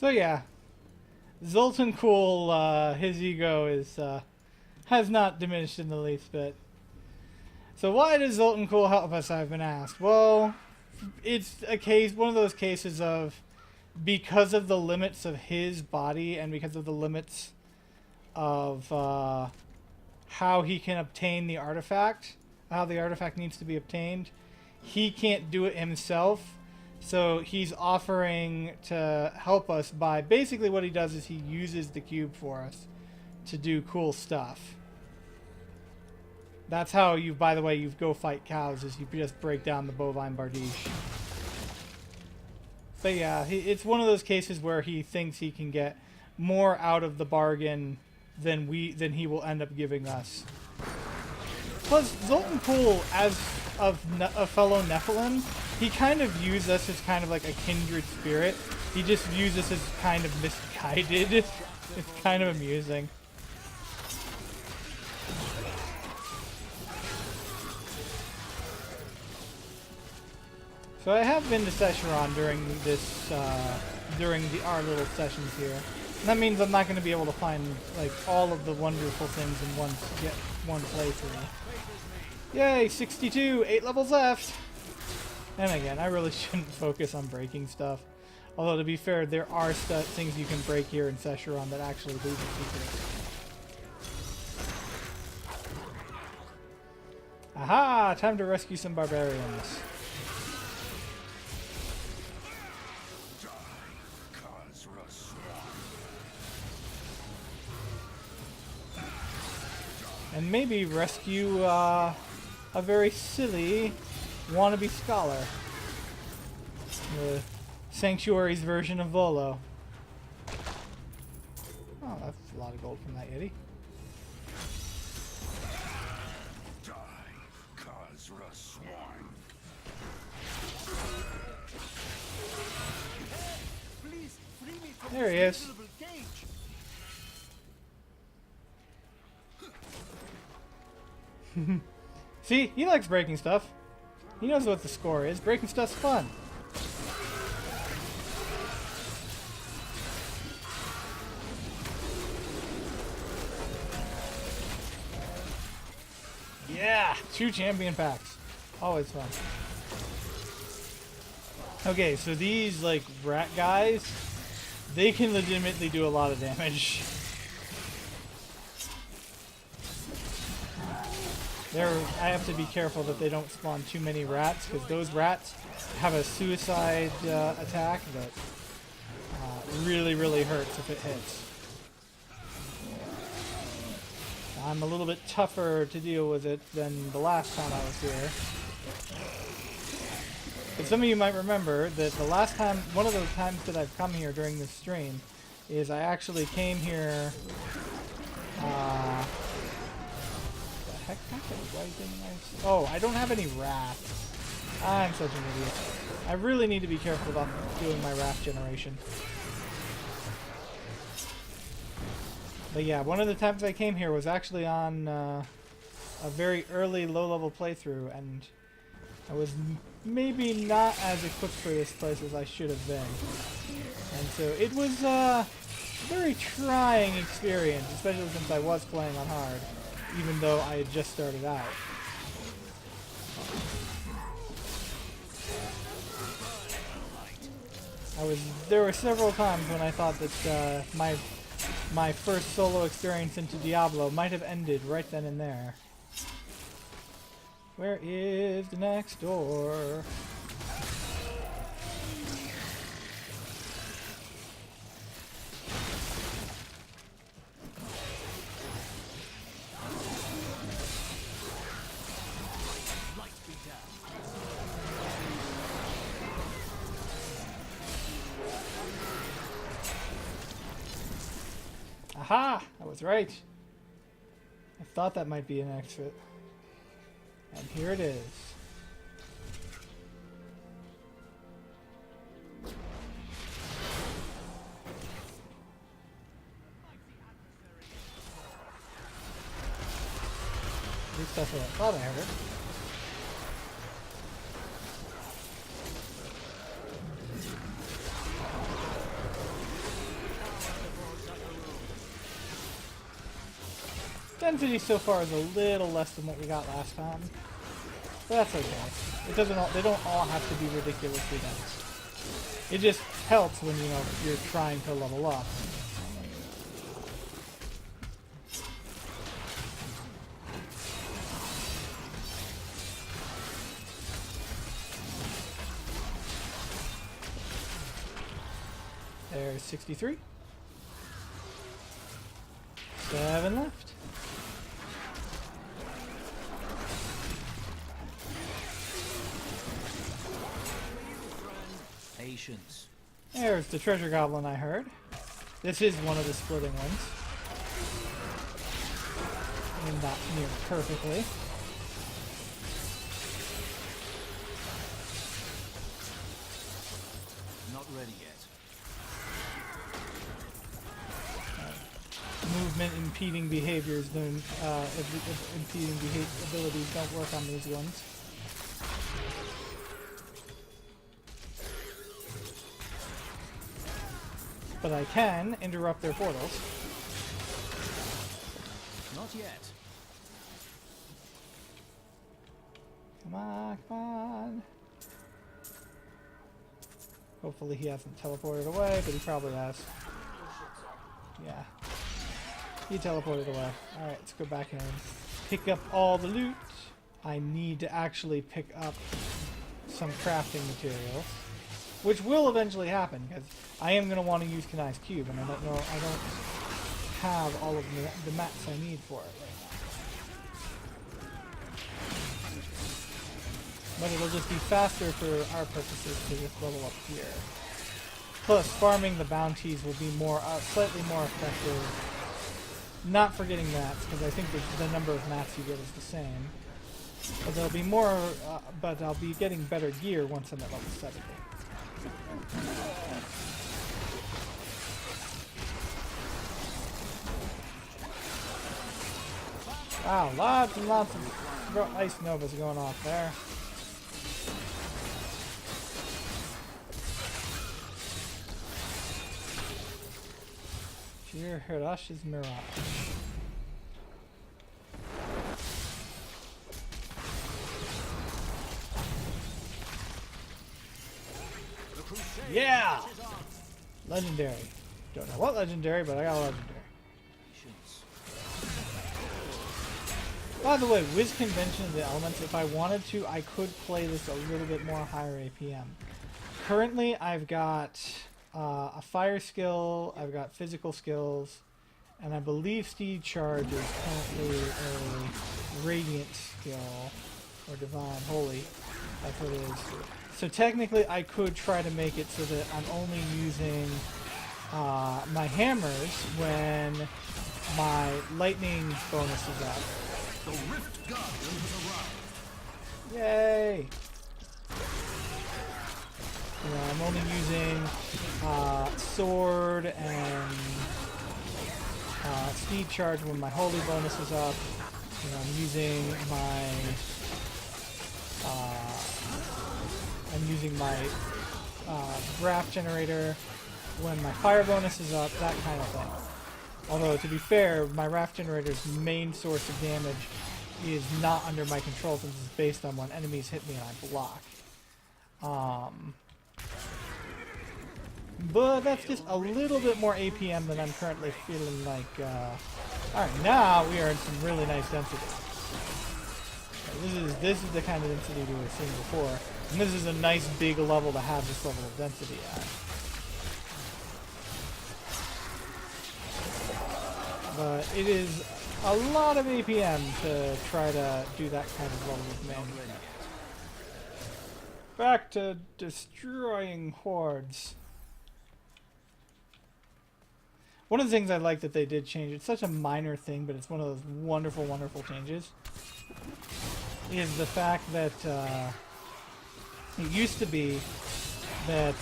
So yeah, Zoltan Cool, his ego is has not diminished in the least bit. So why does Zoltan Cool help us, I've been asked. Well, it's one of those cases of, because of the limits of his body and because of the limits of how he can obtain the artifact, how the artifact needs to be obtained, he can't do it himself. So he's offering to help us by, basically what he does is he uses the cube for us to do cool stuff. That's how you, by the way, you go fight cows, is you just break down the bovine bardiche. But yeah, it's one of those cases where he thinks he can get more out of the bargain than he will end up giving us. Plus, Zoltan Pool, as a fellow Nephilim, he kind of views us as kind of like a kindred spirit. He just views us as kind of misguided. It's kind of amusing. So I have been to Secheron during this, during our little sessions here. And that means I'm not going to be able to find like all of the wonderful things in one playthrough. Yay, 62, 8 levels left. And again, I really shouldn't focus on breaking stuff. Although to be fair, there are things you can break here in Secheron that actually lead to secrets. Aha! Time to rescue some barbarians. And maybe rescue a very silly wannabe scholar. The Sanctuary's version of Volo. Oh, that's a lot of gold from that yeti. There he is. See, he likes breaking stuff. He knows what the score is. Breaking stuff's fun. Yeah! 2 champion packs. Always fun. Okay, so these, like, rat guys, they can legitimately do a lot of damage. I have to be careful that they don't spawn too many rats, because those rats have a suicide attack that really, really hurts if it hits. I'm a little bit tougher to deal with it than the last time I was here. But some of you might remember that the last time, one of those times that I've come here during this stream, is I actually came here... Heck happened? Why didn't I... Oh, I don't have any rafts. I'm such an idiot. I really need to be careful about doing my raft generation. But yeah, one of the times I came here was actually on a very early low-level playthrough, and I was maybe not as equipped for this place as I should have been. And so it was a very trying experience, especially since I was playing on hard, even though I had just started out. There were several times when I thought that my first solo experience into Diablo might have ended right then and there. Where is the next door? Aha! I was right. I thought that might be an exit. And here it is. At least that's what I thought I heard. Density so far is a little less than what we got last time. But that's okay. It doesn't all, they don't all have to be ridiculously dense. It just helps when, you know, you're trying to level up. There's 63. 7 left. Patience. There's the treasure goblin I heard. This is one of the splitting ones. Aimed that near perfectly. Not ready yet. Movement impeding behaviors don't, if impeding abilities don't work on these ones. But I can interrupt their portals. Not yet. Come on, come on. Hopefully he hasn't teleported away, but he probably has. Yeah. He teleported away. Alright, let's go back and pick up all the loot. I need to actually pick up some crafting materials, which will eventually happen, because I am going to want to use Kanai's Cube, and I don't have all of the mats I need for it right now. But it'll just be faster for our purposes to just level up here. Plus, farming the bounties will be more, slightly more effective. Not for getting mats, because I think the number of mats you get is the same. But there'll be more, but I'll be getting better gear once I'm at level 70. Wow, lots and lots of ice novas going off there. Sheer Hirashi's Mirage. Yeah! Legendary. Don't know what legendary, but I got a legendary. By the way, with Convention of the Elements, if I wanted to, I could play this a little bit more higher APM. Currently, I've got a fire skill, I've got physical skills, and I believe Steed Charge is currently a Radiant skill, or Divine, Holy, that's what it is. So technically I could try to make it so that I'm only using my hammers when my lightning bonus is up. The Rift Guardian has arrived. Yay! You know, I'm only using sword and speed charge when my holy bonus is up. You know, I'm using my graph generator when my fire bonus is up, that kind of thing. Although, to be fair, my raft generator's main source of damage is not under my control since it's based on when enemies hit me and I block. But that's just a little bit more APM than I'm currently feeling like. Alright, now we are in some really nice density. This is the kind of density we were seeing before. And this is a nice big level to have this level of density at. But it is a lot of APM to try to do that kind of level of management. Back to destroying hordes. One of the things I like that they did change, it's such a minor thing, but it's one of those wonderful, wonderful changes, is the fact that it used to be that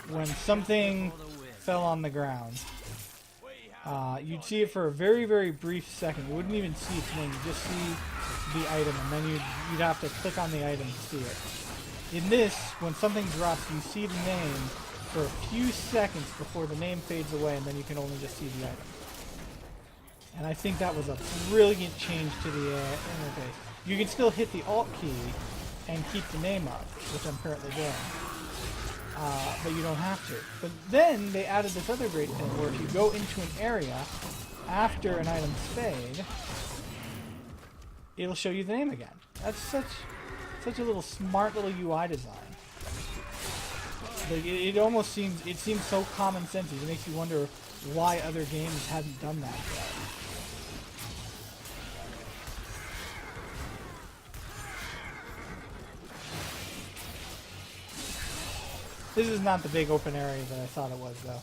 when something fell on the ground, you'd see it for a very, very brief second. You wouldn't even see its name. You'd just see the item, and then you'd have to click on the item to see it. In this, when something drops, you see the name for a few seconds before the name fades away, and then you can only just see the item. And I think that was a brilliant change to the interface. You can still hit the Alt key and keep the name up, which I'm currently doing. But you don't have to. But then they added this other great thing where if you go into an area after an item's fade, it'll show you the name again. That's such a little smart little UI design. Like it almost seems so common sense. It makes you wonder why other games hadn't done that yet. This is not the big open area that I thought it was, though.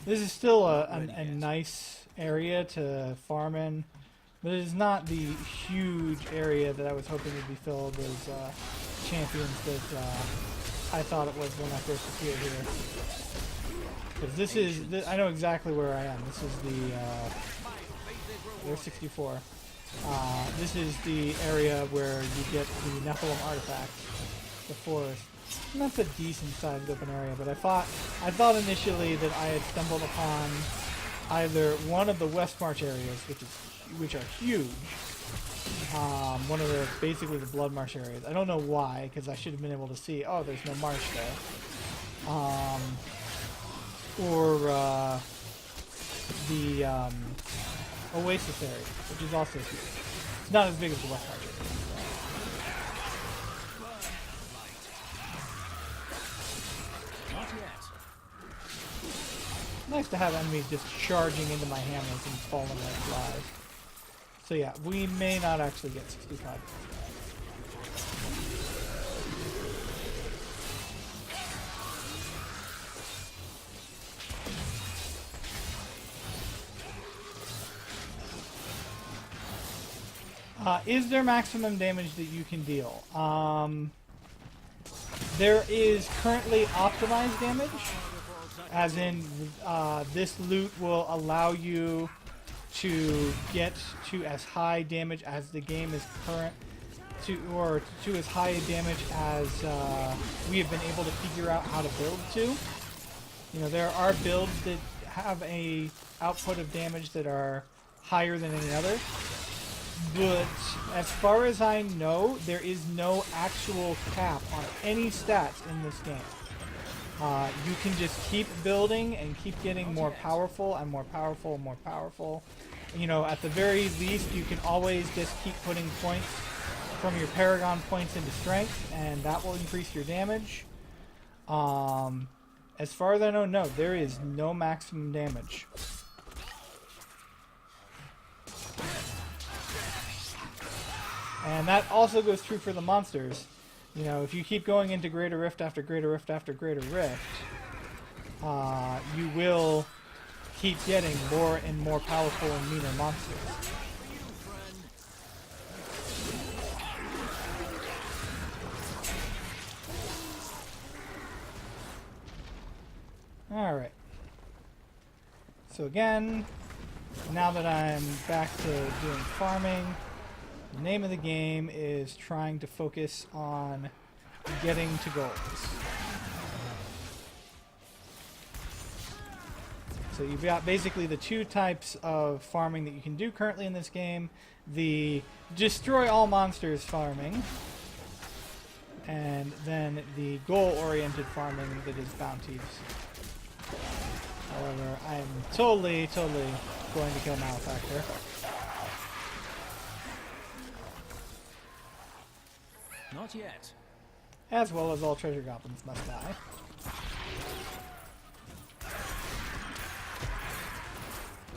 This is still a nice area to farm in, but it is not the huge area that I was hoping would be filled with champions that I thought it was when I first appeared here. Because this is, I know exactly where I am. This is the, there's 64. This is the area where you get the Nephilim artifact, the forest. And that's a decent sized open area, but I thought initially that I had stumbled upon either one of the West March areas, which are huge, one of the basically the Blood Marsh areas. I don't know why, because I should have been able to see. Oh, there's no marsh there. Or the Oasis area, which is also huge. It's not as big as the West March area. Nice to have enemies just charging into my hammers and falling like flies. So yeah, we may not actually get 65. Is there maximum damage that you can deal? There is currently optimized damage. As in, this loot will allow you to get to as high damage as the game is current, or to as high damage as we have been able to figure out how to build to. You know, there are builds that have a output of damage that are higher than any other, but as far as I know, there is no actual cap on any stats in this game. You can just keep building and keep getting more powerful and more powerful and more powerful. You know, at the very least, you can always just keep putting points from your Paragon points into strength, and that will increase your damage. As far as I know, no, there is no maximum damage. And that also goes true for the monsters. You know, if you keep going into Greater Rift after Greater Rift after Greater Rift, you will keep getting more and more powerful and meaner monsters. Alright. So again, now that I'm back to doing farming, the name of the game is trying to focus on getting to goals. So you've got basically the two types of farming that you can do currently in this game. The destroy all monsters farming, and then the goal-oriented farming that is bounties. However, I'm totally going to kill Malefactor. Not yet. As well as all treasure goblins must die.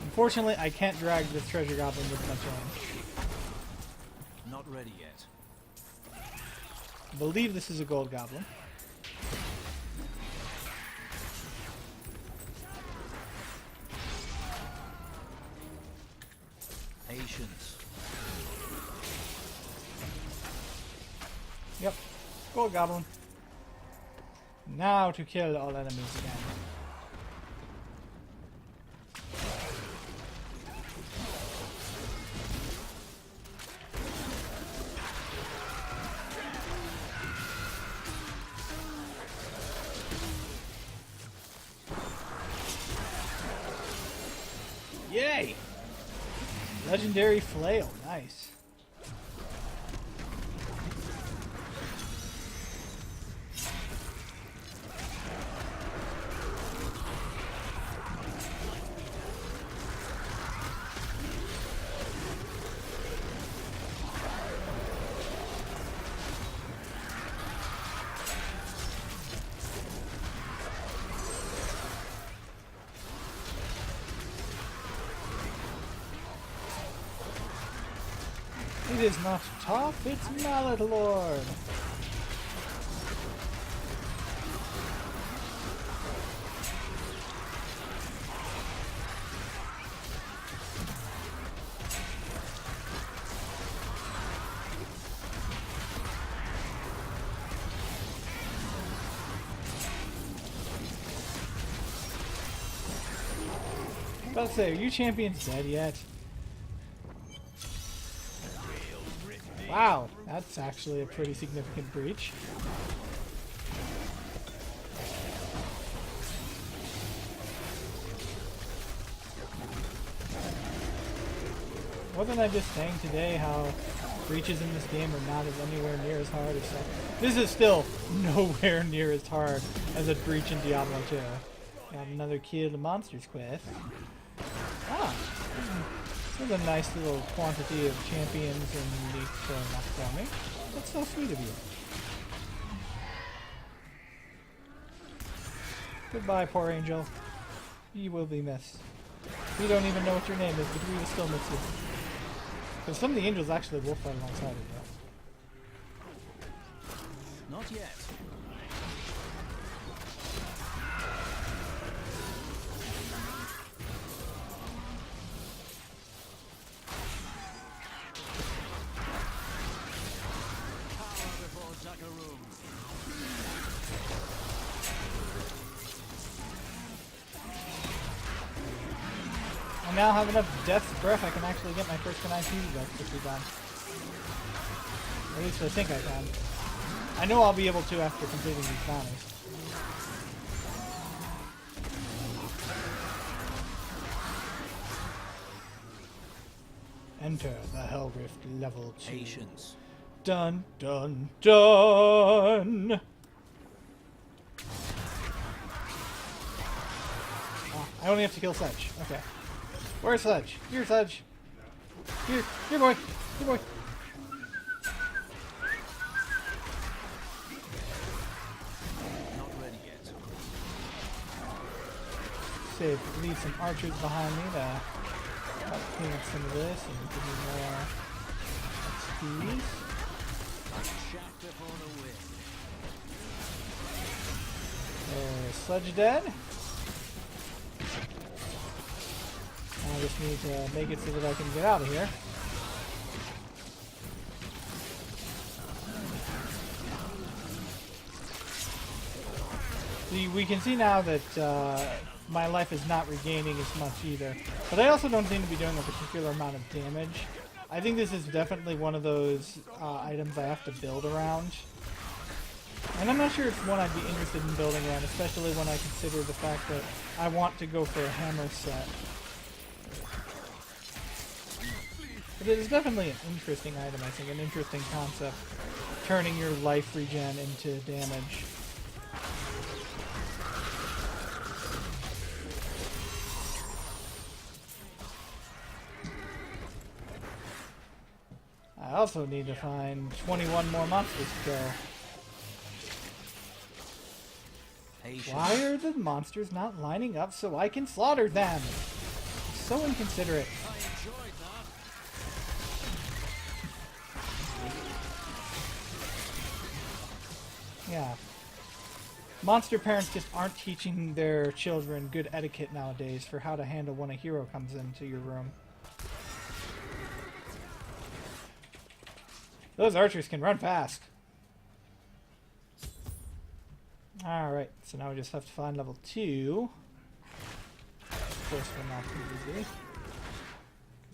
Unfortunately, I can't drag this treasure goblin with much range. Not ready yet. I believe this is a gold goblin. Patience. Yep, gold goblin. Now to kill all enemies again. Yay! Legendary flail, nice. It is not Toph, it's Mallet Lord. About to say, are you champions dead yet? Wow, that's actually a pretty significant breach. Wasn't I just saying today how breaches in this game are not as anywhere near as hard as this is still nowhere near as hard as a breach in Diablo 2. Got another Key of the Monsters quest. Ah, this is a nice little quantity of champions and unique showing up for me. That's so sweet of you. Goodbye, poor angel. You will be missed. We don't even know what your name is, but we will still miss you. Because some of the angels actually will fight alongside of you. Not yet. I now have enough Death's Breath I can actually get my first Canine quickly done. At least I think I can. I know I'll be able to after completing these bounties. Enter the Hellrift level 2. Patience. Dun dun dun! Oh, I only have to kill Sedge. Okay. Where's Sedge? Here, Sedge. Here boy. Here boy. Not ready yet. Save, leave some archers behind me to help clean up some of this and give me more XP. Shacked up on a win. There's Sledge dead. I just need to make it so that I can get out of here. We can see now that my life is not regaining as much either. But I also don't seem to be doing a particular amount of damage. I think this is definitely one of those items I have to build around. And I'm not sure it's one I'd be interested in building around, especially when I consider the fact that I want to go for a hammer set. But it is definitely an interesting item, I think, an interesting concept. Turning your life regen into damage. I also need to find 21 more monsters to kill. Patience. Why are the monsters not lining up so I can slaughter them? So inconsiderate. I enjoyed that. Yeah. Monster parents just aren't teaching their children good etiquette nowadays for how to handle when a hero comes into your room. Those archers can run fast. Alright, so now we just have to find level 2. Of course, will not be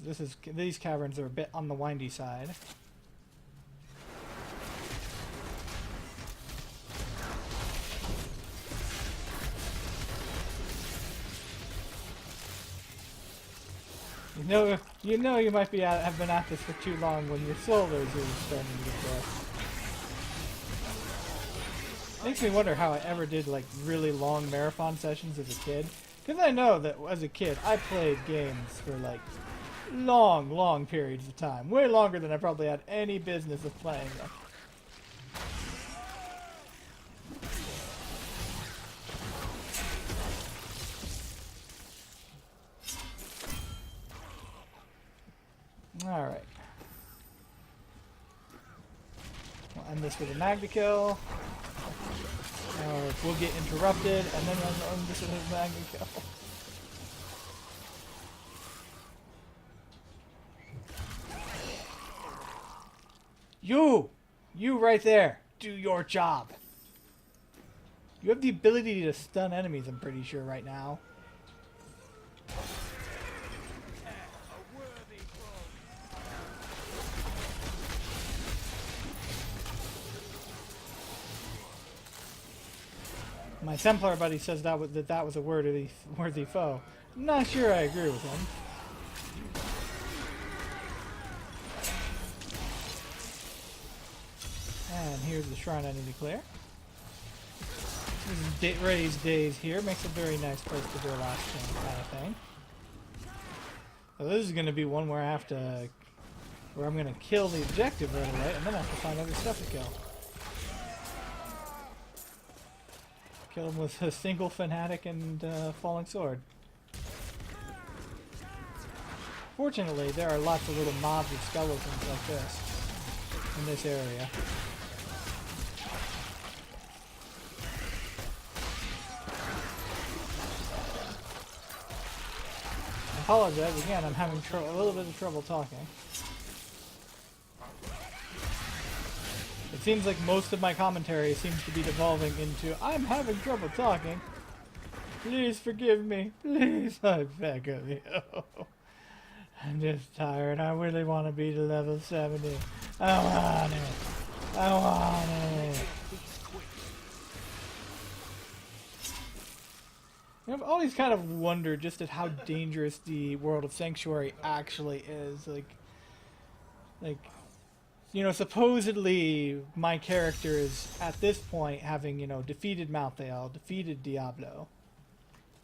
easy. These caverns are a bit on the windy side. You might be have been at this for too long when your soldiers are starting to get there. Makes me wonder how I ever did like really long marathon sessions as a kid. Because I know that as a kid I played games for like long periods of time. Way longer than I probably had any business of playing them. Alright. We'll end this with a Magna kill. Or we'll get interrupted, and then I'll end this with a Magna kill. You right there! Do your job! You have the ability to stun enemies, I'm pretty sure, right now. My Templar buddy says that was a worthy foe. I'm not sure I agree with him. And here's the shrine I need to clear. This is Ray's Days here. Makes a very nice place to do a last thing kind of thing. So this is going to be one where I'm going to kill the objective right away, and then I have to find other stuff to kill. Kill him with a single fanatic and falling sword. Fortunately, there are lots of little mobs of skeletons like this in this area. I apologize again. I'm having a little bit of trouble talking. It seems like most of my commentary seems to be devolving into, I'm having trouble talking. Please forgive me. Please, I beg of you. I'm just tired. I really want to be to level 70. I want it. I want it. I've always kind of wondered just at how dangerous the world of Sanctuary actually is. Like, you know, supposedly my character is, at this point, having, you know, defeated Malthael, defeated Diablo.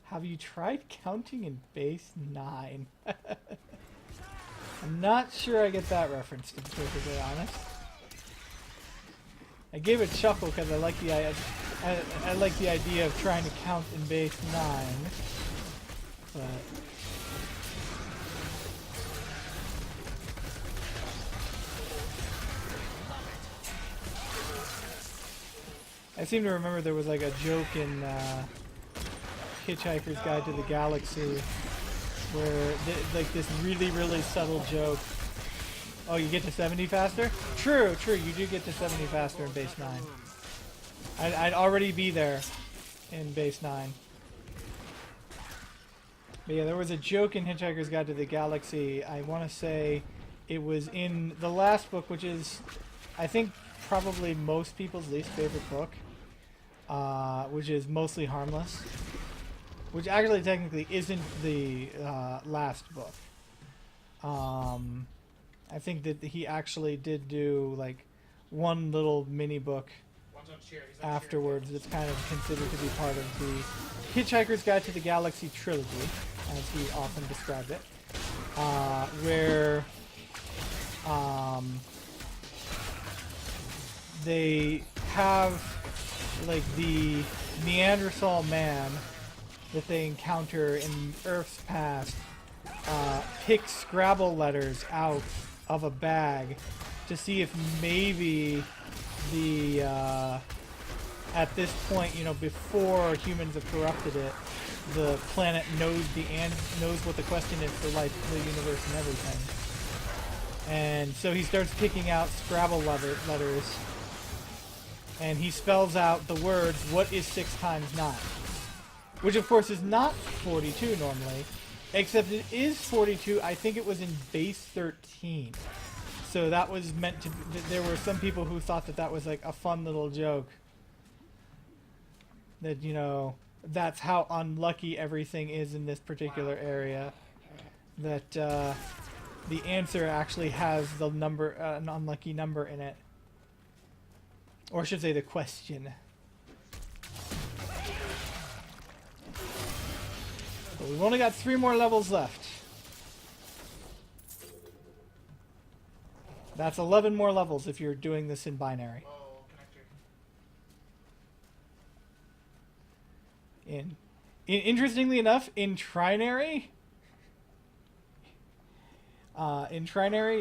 Have you tried counting in base 9? I'm not sure I get that reference, to be perfectly honest. I gave a chuckle because I like the idea of trying to count in base 9, but I seem to remember there was like a joke in Hitchhiker's Guide to the Galaxy where like this really subtle joke. Oh, you get to 70 faster? True, you do get to 70 faster in base 9. I'd already be there in base 9. But yeah, there was a joke in Hitchhiker's Guide to the Galaxy. I want to say it was in the last book, which is, I think, probably most people's least favorite book, which is Mostly Harmless, which actually technically isn't the last book. I think that he actually did do like one little mini book afterwards that's kind of considered to be part of the Hitchhiker's Guide to the Galaxy trilogy, as he often described it, where they have like the Neanderthal man that they encounter in Earth's past pick Scrabble letters out of a bag to see if maybe the at this point, you know, before humans have corrupted it, the planet knows what the question is for life, the universe, and everything. And so he starts picking out Scrabble letters, and he spells out the words, "What is 6 times 9?" Which, of course, is not 42 normally, except it is 42. I think it was in base 13. So that was meant to... There were some people who thought that that was like a fun little joke. That, you know, that's how unlucky everything is in this particular area. that the answer actually has the number, an unlucky number in it. Or I should say the question. But we've only got 3 more levels left. That's 11 more levels if you're doing this in binary. Interestingly enough, in trinary,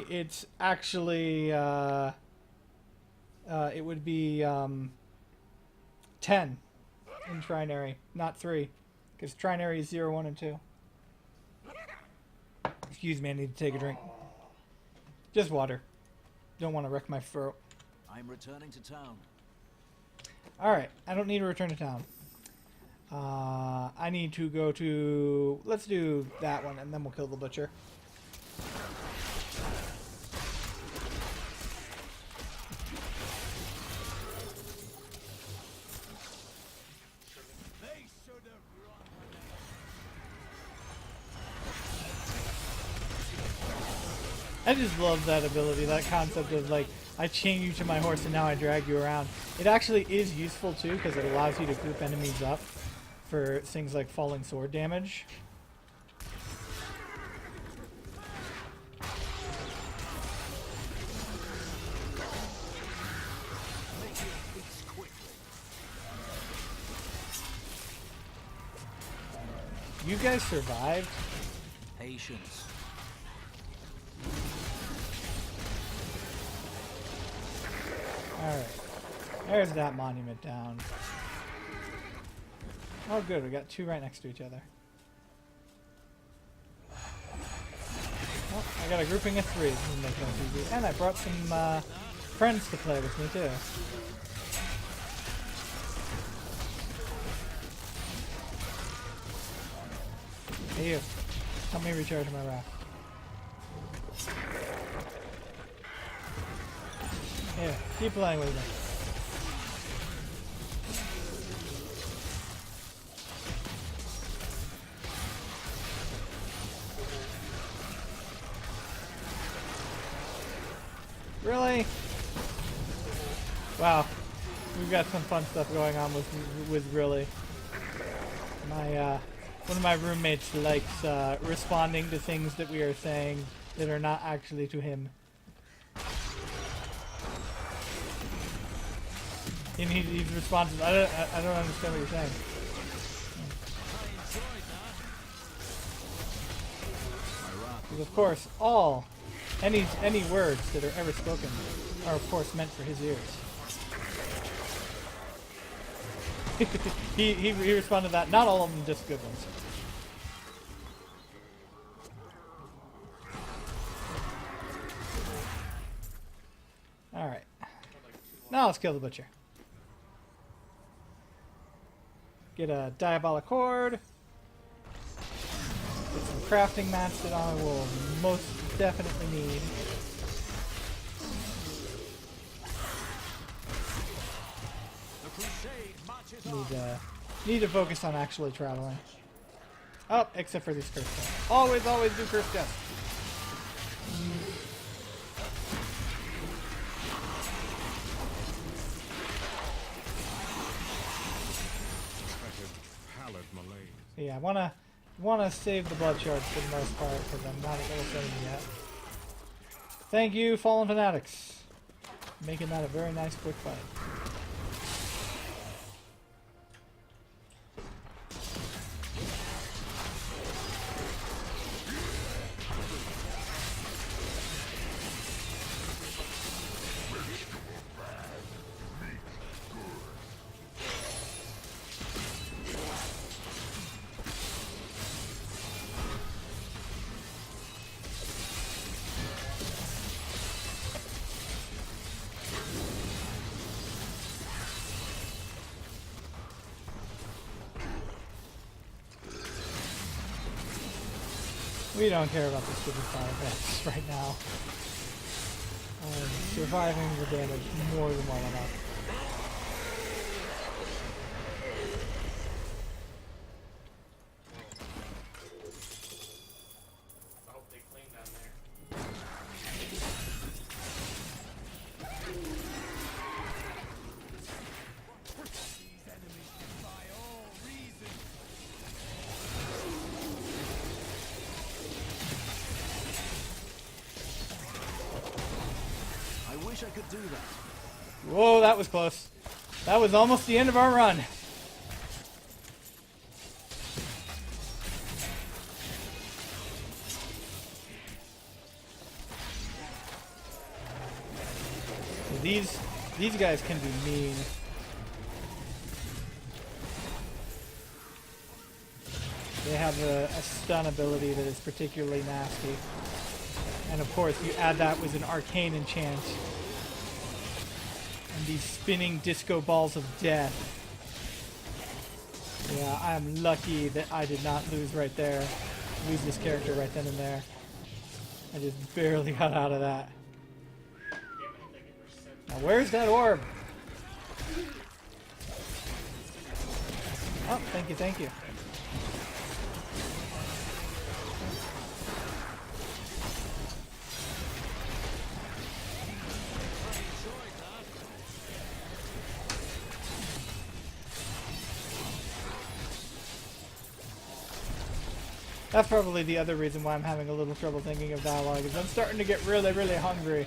it's actually it would be 10 in trinary, not 3, because trinary is 0, 1, and 2. Excuse me, I need to take a drink. Just water. Don't want to wreck my throat. I'm returning to town. Alright, I don't need to return to town. I need to go to... Let's do that one, and then we'll kill the butcher. I just love that ability, that concept of like, I chain you to my horse and now I drag you around. It actually is useful too, because it allows you to group enemies up for things like falling sword damage. You guys survived? Patience. Alright. There's that monument down. Oh good, we got 2 right next to each other. Oh, I got a grouping of 3. This is making it easy. And I brought some friends to play with me too. Hey you. Help me recharge my wrath. Here, keep playing with me. Really? Wow. We've got some fun stuff going on with really. My one of my roommates likes responding to things that we are saying that are not actually to him. And he responds, I don't understand what you're saying. Because of course, any words that are ever spoken are of course meant for his ears. he responded to that. Not all of them, just good ones. All right. Now let's kill the butcher. Get a diabolic cord. Get some crafting mats that I will most definitely need. Need to focus on actually traveling. Oh, except for these curse tests. Always do curse tests. Yeah, I wanna save the blood shards for the most part because I'm not at level 70 yet. Thank you, Fallen Fanatics, making that a very nice quick fight. We don't care about the stupid side effects right now. Surviving the damage more than well enough. do that. Whoa, that was close. That was almost the end of our run. These guys can be mean. They have a stun ability that is particularly nasty. And of course, you add that with an arcane enchant. And these spinning disco balls of death. Yeah, I am lucky that I did not lose right there. Lose this character right then and there. I just barely got out of that. Now where's that orb? Oh, thank you, thank you. That's probably the other reason why I'm having a little trouble thinking of dialogue, is I'm starting to get really, really hungry.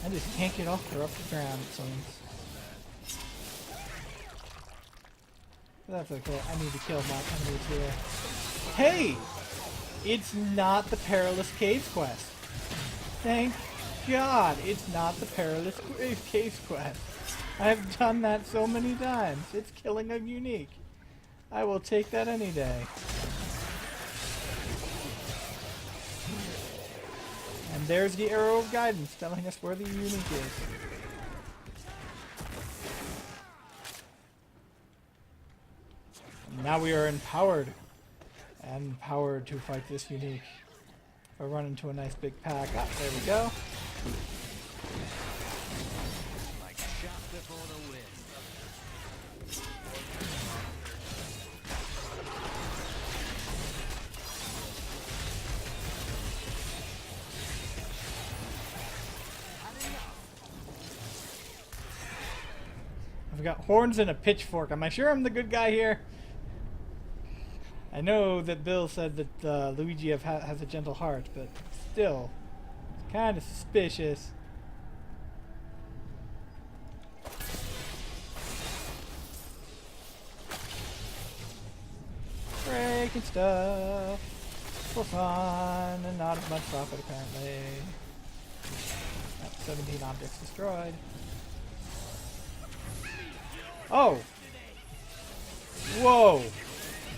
I just can't get off or up the ground, it seems. That's okay, I need to kill my enemies here. Hey! It's not the Perilous Caves quest. Thank God, it's not the Perilous Caves quest. I have done that so many times. It's killing a unique. I will take that any day. And there's the arrow of guidance telling us where the unique is. And now we are empowered. And empowered to fight this unique. If I run into a nice big pack. Ah, there we go. Before the wind. I've got horns and a pitchfork. Am I sure I'm the good guy here? I know that Bill said that Luigi has a gentle heart, but still, it's kind of suspicious. Breaking stuff for fun and not as much profit apparently. That's 17 objects destroyed. Oh! Whoa!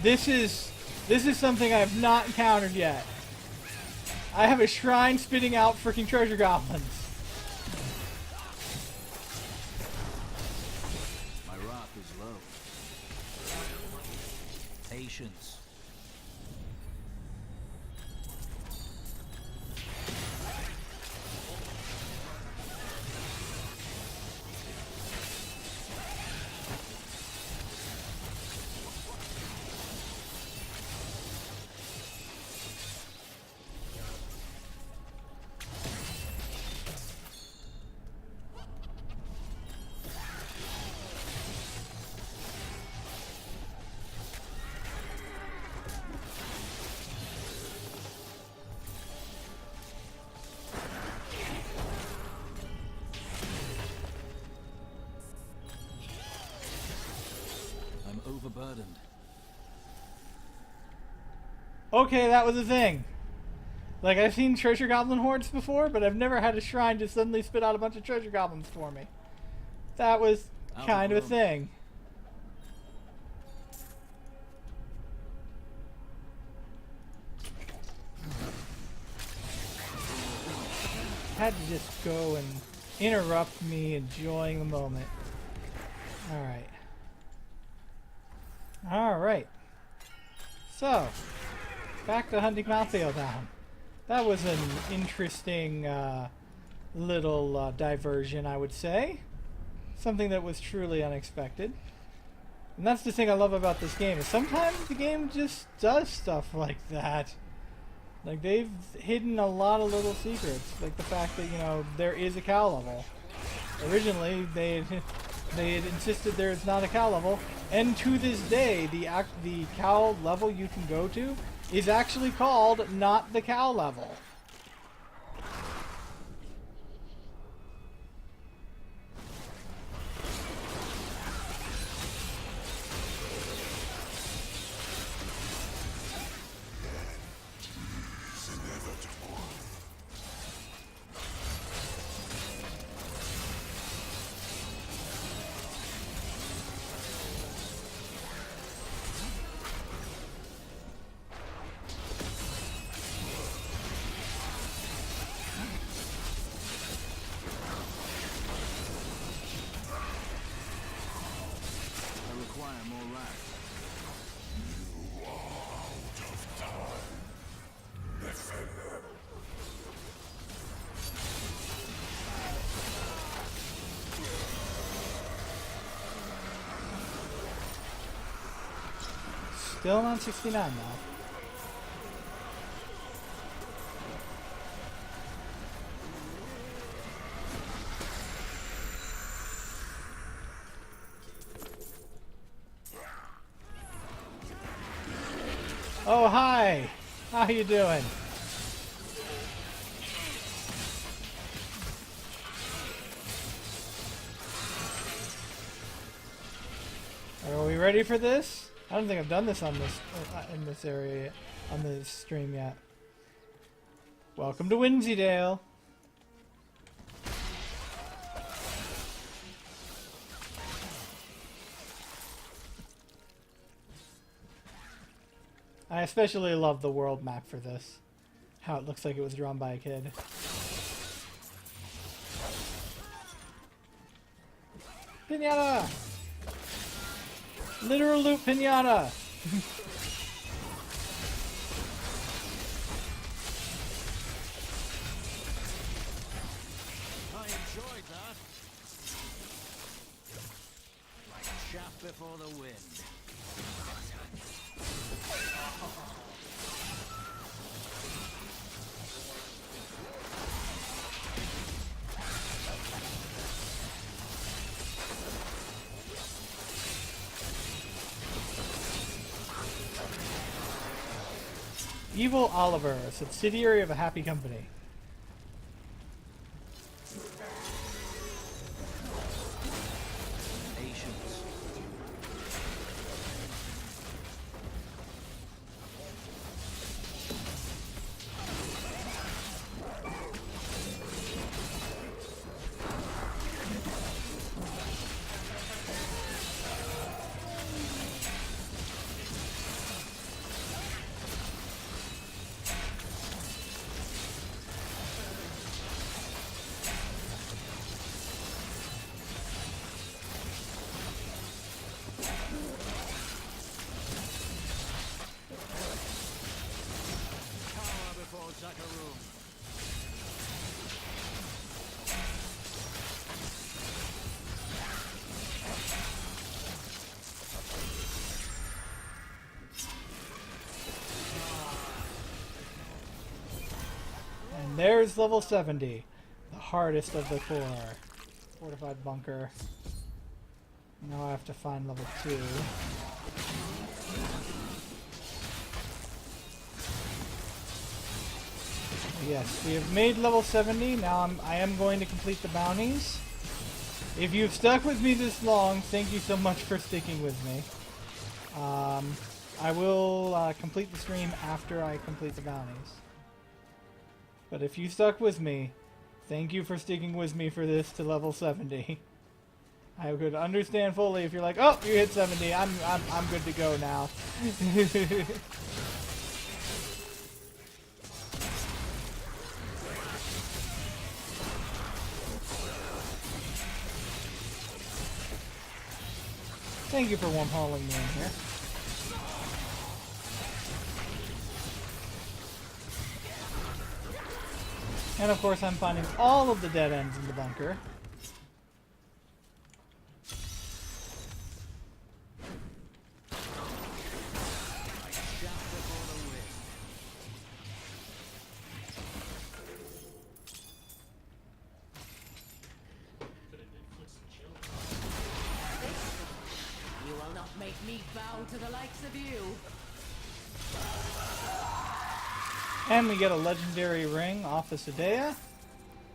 This is something I have not encountered yet. I have a shrine spitting out freaking treasure goblins. My wrath is low. Patience. Overburdened. Okay, that was a thing. Like, I've seen treasure goblin hordes before, but I've never had a shrine just suddenly spit out a bunch of treasure goblins for me. That was kind of a thing. Had to just go and interrupt me enjoying the moment. Alright. Alright. So, back to hunting Malthael down. That was an interesting little diversion, I would say. Something that was truly unexpected. And that's the thing I love about this game, is sometimes the game just does stuff like that. Like, they've hidden a lot of little secrets. Like the fact that, you know, there is a cow level. Originally, they had insisted there is not a cow level, and to this day, the cow level you can go to is actually called not the cow level. I require more life. Still on 69 now. Oh, hi! How you doing? Are we ready for this? I don't think I've done this on this in this area yet, on this stream yet. Welcome to Whimsydale. I especially love the world map for this. How it looks like it was drawn by a kid. Pinata! Literal loot pinata! I enjoyed that. Like chaff before the wind. Evil Oliver, a subsidiary of a happy company. Patience. Power before Zakarum. And there's level 70. The hardest of the core. Fortified bunker. Now I have to find level 2. Yes, we have made level 70. Now I am going to complete the bounties. If you've stuck with me this long, thank you so much for sticking with me. I will complete the stream after I complete the bounties. But if you stuck with me, thank you for sticking with me for this to level 70. I could understand fully if you're like, oh, you hit 70. I'm good to go now. Thank you for warm hauling me in here. And of course I'm finding all of the dead ends in the bunker. You will not make me bow to the likes of you. And we get a legendary ring off of Sadea.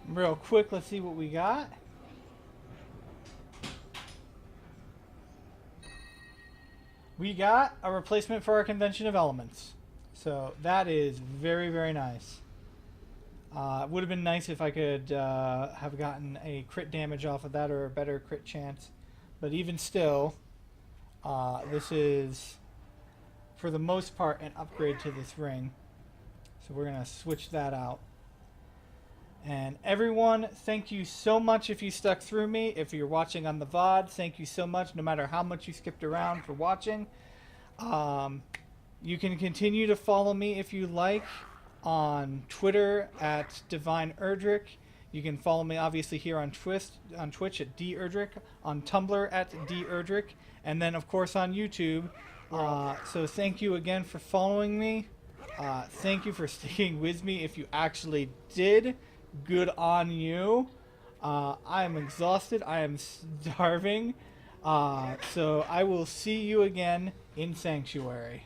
Real quick, let's see what we got. We got a replacement for our Convention of Elements. So that is very, very nice. It would have been nice if I could have gotten a crit damage off of that or a better crit chance. But even still, this is, for the most part, an upgrade to this ring. So we're going to switch that out. And everyone, thank you so much if you stuck through me. If you're watching on the VOD, thank you so much, no matter how much you skipped around for watching. You can continue to follow me if you like on Twitter at Divine Erdrick. You can follow me obviously here on Twitch at D Erdrick, on Tumblr at D Erdrick, and then of course on YouTube. So thank you again for following me. Thank you for sticking with me if you actually did. Good on you. I am exhausted. I am starving. So I will see you again in Sanctuary.